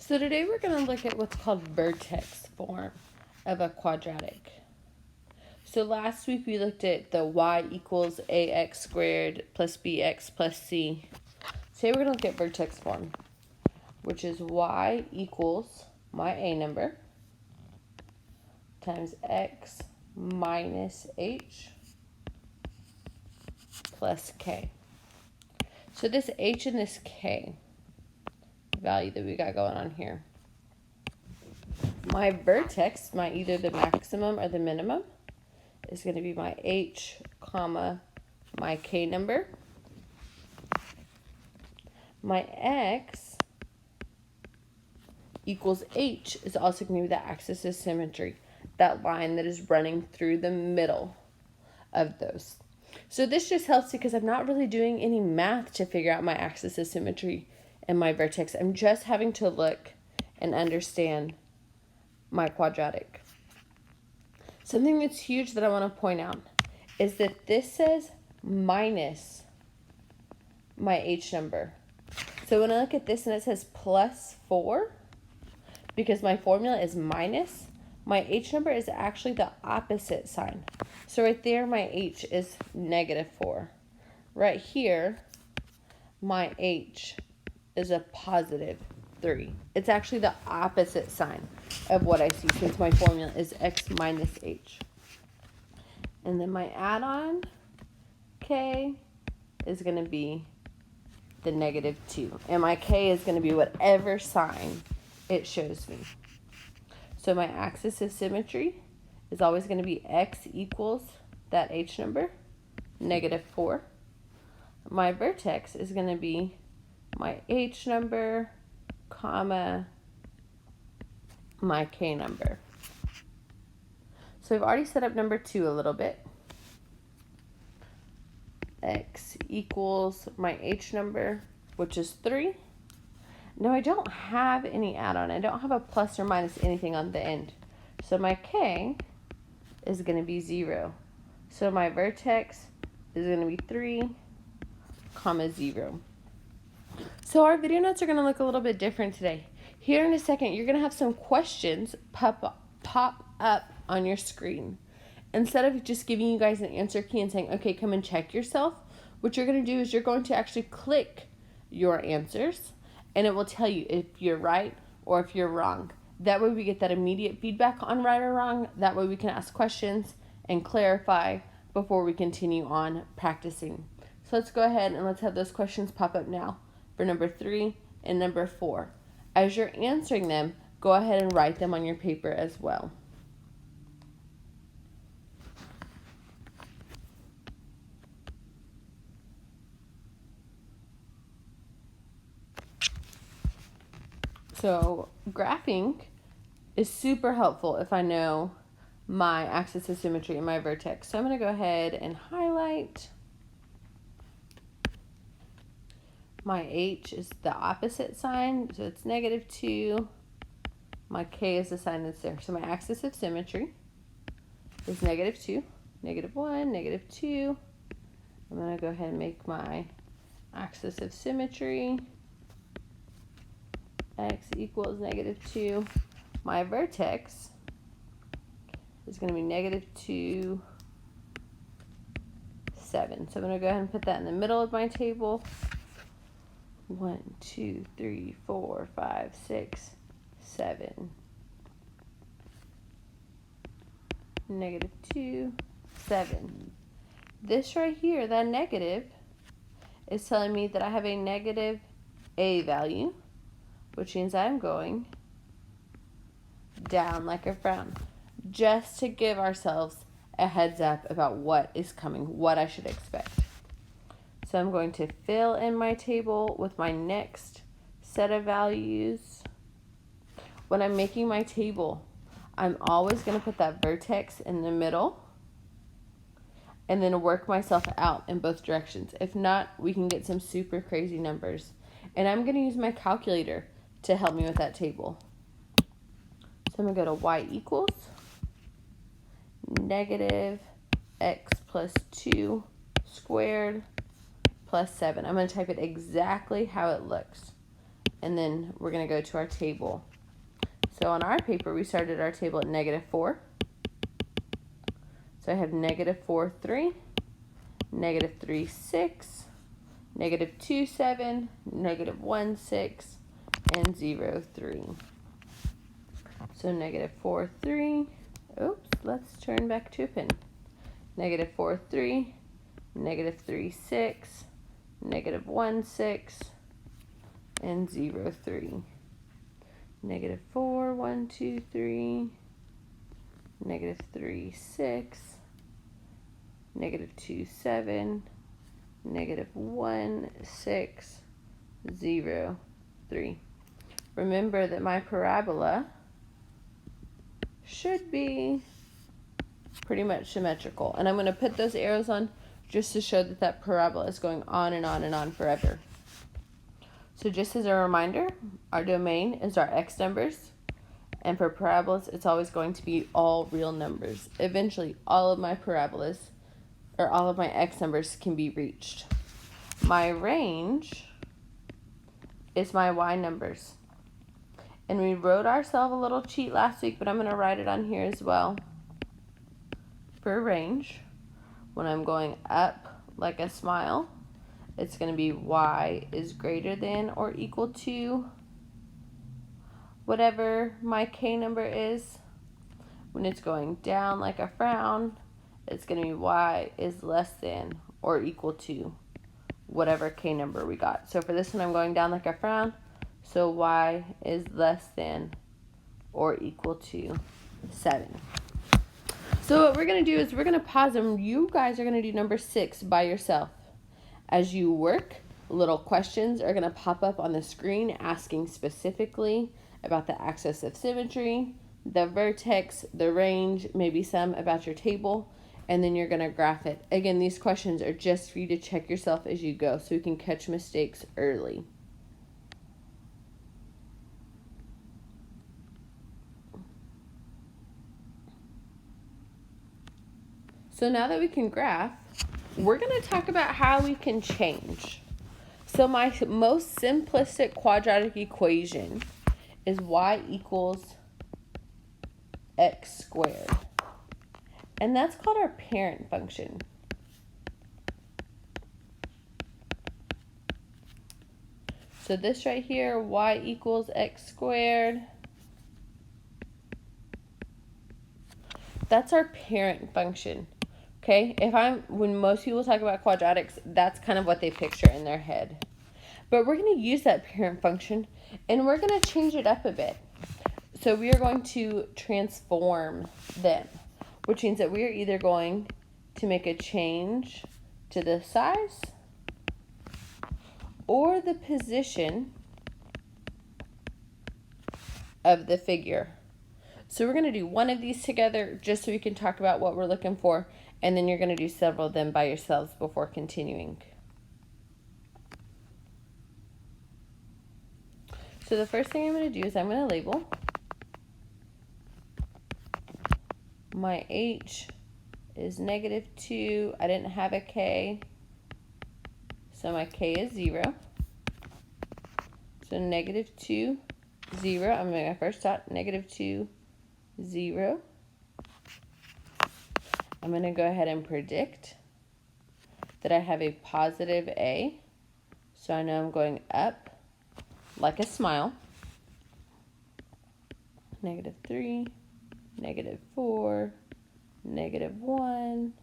So today we're going to look at what's called vertex form of a quadratic. So last week we looked at the y equals ax squared plus bx plus c. Today we're going to look at vertex form, which is y equals my a number times x minus h plus k. So this h and this k value that we got going on here, my vertex, my either the maximum or the minimum, is going to be my h comma my k number. My x equals h is also going to be the axis of symmetry, that line that is running through the middle of those. So this just helps because I'm not really doing any math to figure out my axis of symmetry and my vertex. I'm just having to look and understand my quadratic. Something that's huge that I want to point out is that this says minus my h number. So when I look at this and it says plus 4, because my formula is minus, my h number is actually the opposite sign. So right there, my h is negative 4. Right here, my h is a positive 3. It's actually the opposite sign of what I see since my formula is x minus h. And then my add-on k is going to be the negative 2. And my k is going to be whatever sign it shows me. So my axis of symmetry is always going to be x equals that h number, negative 4. My vertex is going to be my h number, comma, my k number. So I've already set up number 2 a little bit. X equals my h number, which is 3. Now I don't have any add-on. I don't have a plus or minus anything on the end. So my k is going to be 0. So my vertex is going to be 3, comma 0. So our video notes are going to look a little bit different today. Here in a second, you're going to have some questions pop up on your screen. Instead of just giving you guys an answer key and saying, okay, come and check yourself, what you're going to do is you're going to actually click your answers, and it will tell you if you're right or if you're wrong. That way we get that immediate feedback on right or wrong. That way we can ask questions and clarify before we continue on practicing. So let's go ahead and let's have those questions pop up now for number 3 and number 4. As you're answering them, go ahead and write them on your paper as well. So graphing is super helpful if I know my axis of symmetry and my vertex. So I'm going to go ahead and highlight. My h is the opposite sign, so it's negative 2. My k is the sign that's there. So my axis of symmetry is negative 2, negative 1, negative 2. I'm going to go ahead and make my axis of symmetry x equals negative 2. My vertex is going to be negative 2, 7. So I'm going to go ahead and put that in the middle of my table. 1, 2, 3, 4, 5, 6, 7. Negative 2, 7. This right here, that negative, is telling me that I have a negative a value, which means I'm going down like a frown, just to give ourselves a heads up about what is coming, what I should expect. So I'm going to fill in my table with my next set of values. When I'm making my table, I'm always going to put that vertex in the middle and then work myself out in both directions. If not, we can get some super crazy numbers. And I'm going to use my calculator to help me with that table. So I'm going to go to y equals negative x plus 2 squared plus 7. I'm going to type it exactly how it looks. and then we're going to go to our table. So on our paper, we started our table at -4. So I have -4, 3, -3, 6, -2, 7, -1, 6, and 0, 3. So -4, 3. Oops, let's turn back to a pin. -4, 3, -3, 6, -1, 6, and 0, 3. -4, 1, 2, 3, -3, 6, -2, 7, -1, 6, 0, 3. Remember that my parabola should be pretty much symmetrical. And I'm going to put those arrows on just to show that that parabola is going on and on and on forever. So just as a reminder, our domain is our x numbers. And for parabolas, it's always going to be all real numbers. Eventually, all of my parabolas, or all of my x numbers, can be reached. My range is my y numbers. And we wrote ourselves a little cheat last week, but I'm going to write it on here as well. For range, when I'm going up like a smile, it's going to be y is greater than or equal to whatever my k number is. When it's going down like a frown, it's going to be y is less than or equal to whatever k number we got. So for this one, I'm going down like a frown, so y is less than or equal to 7. So what we're going to do is we're going to pause and you guys are going to do number 6 by yourself. As you work, little questions are going to pop up on the screen asking specifically about the axis of symmetry, the vertex, the range, maybe some about your table, and then you're going to graph it. Again, these questions are just for you to check yourself as you go so you can catch mistakes early. So now that we can graph, we're going to talk about how we can change. So my most simplistic quadratic equation is y equals x squared. And that's called our parent function. So this right here, y equals x squared, that's our parent function. Okay, when most people talk about quadratics, that's kind of what they picture in their head. But we're going to use that parent function and we're going to change it up a bit. So we are going to transform them, which means that we are either going to make a change to the size or the position of the figure. So we're going to do one of these together just so we can talk about what we're looking for, and then you're going to do several of them by yourselves before continuing. So the first thing I'm going to do is I'm going to label my h is -2. I didn't have a k, so my k is 0. So -2, 0. I'm going to make my first dot, -2, 0. I'm going to go ahead and predict that I have a positive a. So I know I'm going up like a smile. -3, -4, -1,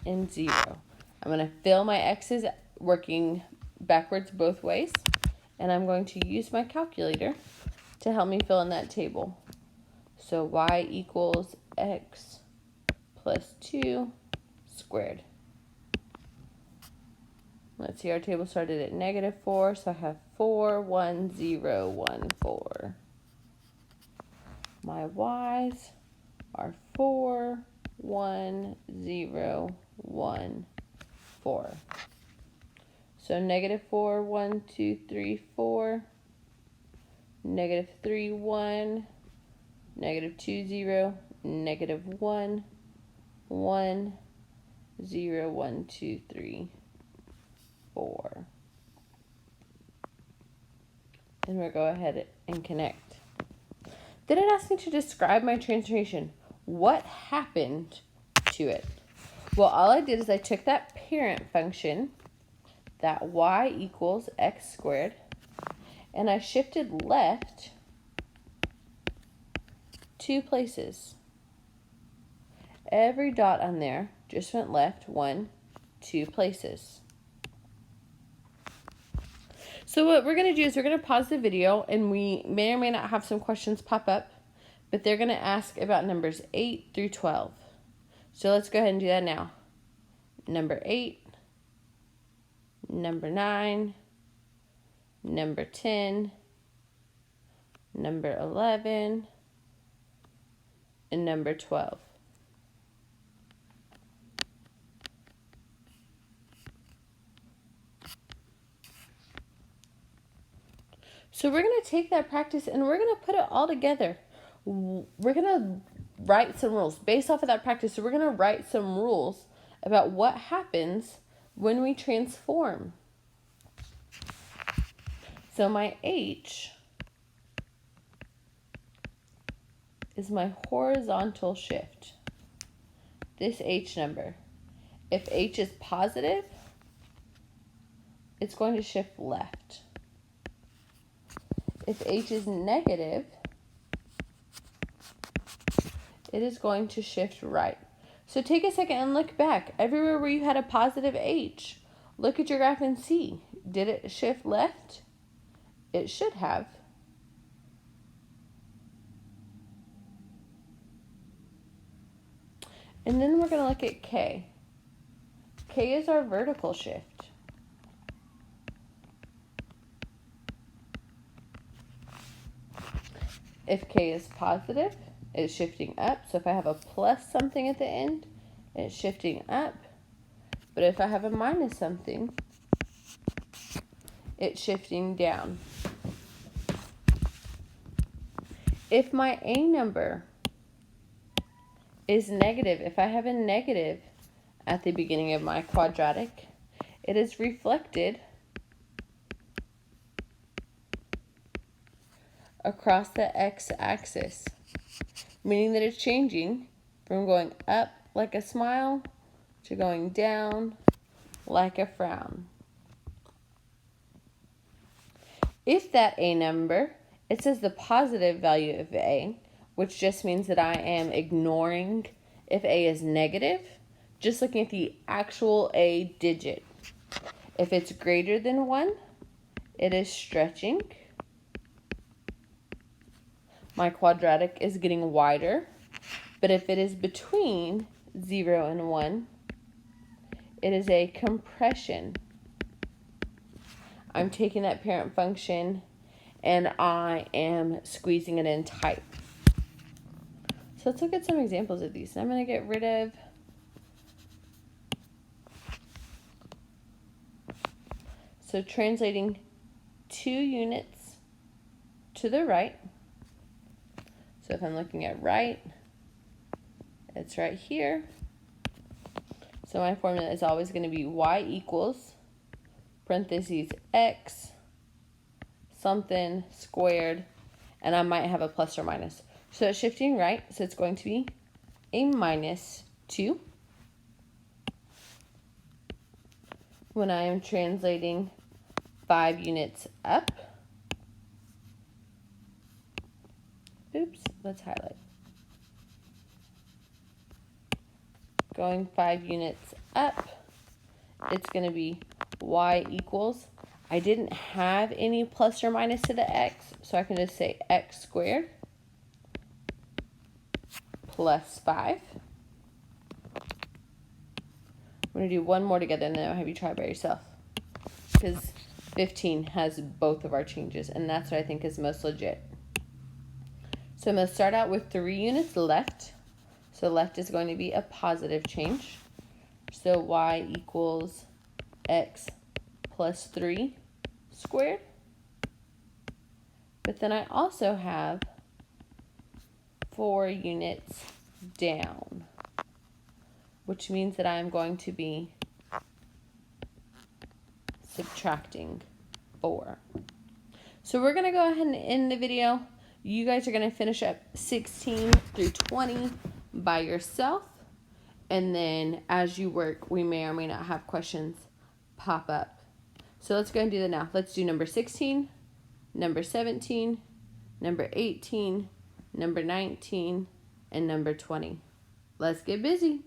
and 0. I'm going to fill my x's working backwards both ways. And I'm going to use my calculator to help me fill in that table. So y equals x plus 2 squared. Let's see, our table started at -4, so I have 4, 1, 0, 1, 4. My y's are 4, 1, 0, 1, 4. So -4, 1, 2, 3, 4. -3, 1. -2, 0. -1. 1, 0, 1, 2, 3, 4. And we'll go ahead and connect. Then it asked me to describe my transformation. What happened to it? Well, all I did is I took that parent function, that y equals x squared, and I shifted left 2 places. Every dot on there just went left 1, 2 places. So what we're going to do is we're going to pause the video, and we may or may not have some questions pop up, but they're going to ask about numbers 8 through 12. So let's go ahead and do that now. Number 8, number 9, number 10, number 11, and number 12. So we're going to take that practice and we're going to put it all together. We're going to write some rules based off of that practice. So we're going to write some rules about what happens when we transform. So my H is my horizontal shift. This H number. If H is positive, it's going to shift left. If H is negative, it is going to shift right. So take a second and look back. Everywhere where you had a positive H, look at your graph and see. Did it shift left? It should have. And then we're going to look at K. K is our vertical shift. If K is positive, it's shifting up. So if I have a plus something at the end, it's shifting up. But if I have a minus something, it's shifting down. If my A number is negative, if I have a negative at the beginning of my quadratic, it is reflected across the x-axis, meaning that it's changing from going up like a smile to going down like a frown. If that A number, it says the positive value of A, which just means that I am ignoring if A is negative, just looking at the actual A digit. If it's greater than 1, it is stretching. My quadratic is getting wider, but if it is between 0 and 1, it is a compression. I'm taking that parent function and I am squeezing it in tight. So let's look at some examples of these. I'm going to get rid of translating 2 units to the right. So if I'm looking at right, it's right here. So my formula is always going to be y equals parentheses x something squared, and I might have a plus or minus. So it's shifting right, so it's going to be a minus 2. When I am translating 5 units up, oops, let's highlight. Going 5 units up, it's going to be y equals, I didn't have any plus or minus to the x, so I can just say x squared plus 5. I'm going to do one more together and then I'll have you try by yourself, because 15 has both of our changes, and that's what I think is most legit. So I'm going to start out with 3 units left. So left is going to be a positive change. So y equals x plus 3 squared. But then I also have 4 units down, which means that I'm going to be subtracting 4. So we're going to go ahead and end the video. You guys are going to finish up 16 through 20 by yourself. And then as you work, we may or may not have questions pop up. So let's go and do that now. Let's do number 16, number 17, number 18, number 19, and number 20. Let's get busy.